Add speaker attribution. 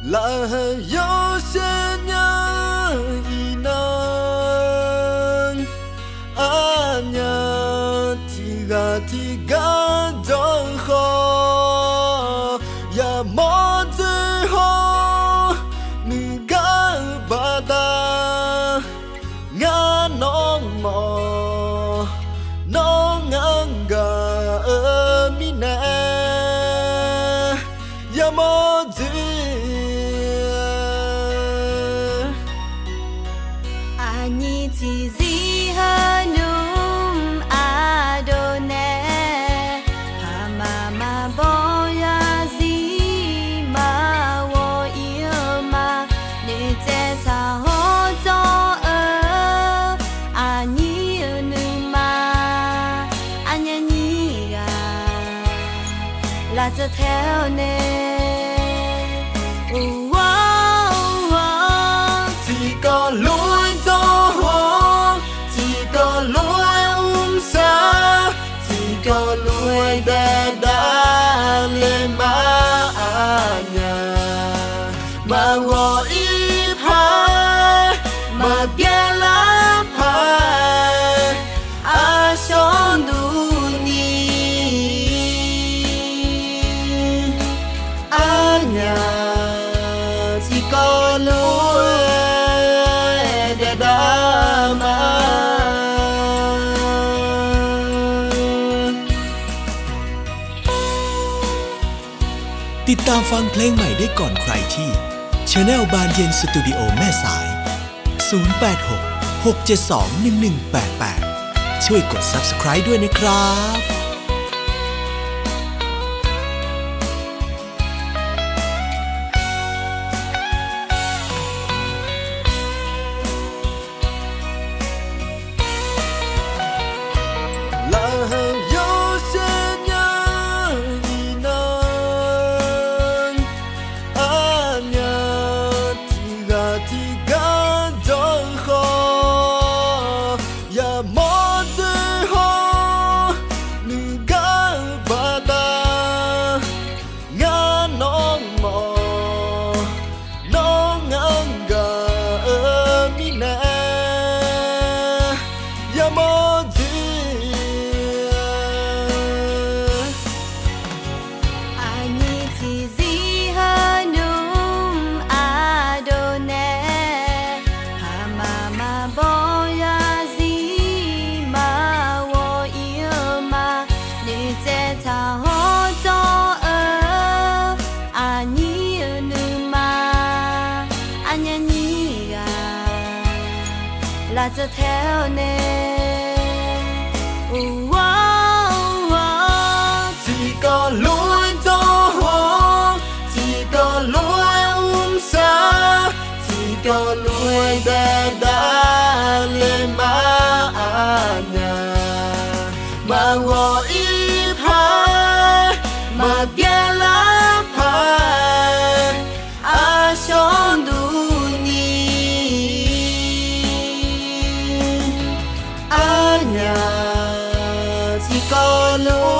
Speaker 1: là yo sẽ nhớ ý nàng anya tiga dong kho ya mo zi ho ni ga ba da nga nong mo nong ang ga mi na ya mo zi
Speaker 2: Ani ti zi hanum adone Hamama boya zi ma wo ilma Ni te ta ho zo Ani unuma Anya ni ga La te theo ne
Speaker 1: chỉ có lối gió hoang chỉ có lối xa chỉ có lối đã lên nhà mà gọi ít hai mà biết lắm hai ai sống dunia nhà chỉ có lối
Speaker 3: ติดตามฟังเพลงใหม่ได้ก่อนใครที่ Channel บานเย็นสตูดิโอแม่สาย 086 672 1188 ช่วยกด Subscribe ด้วยนะครับ
Speaker 2: làจะแถวเน่
Speaker 1: chỉ có lối gió hoang chỉ có lối xa chỉ có lối đã lên nhà mà gọi ít hai mà biết lắm hai ai sống nhà chỉ có lối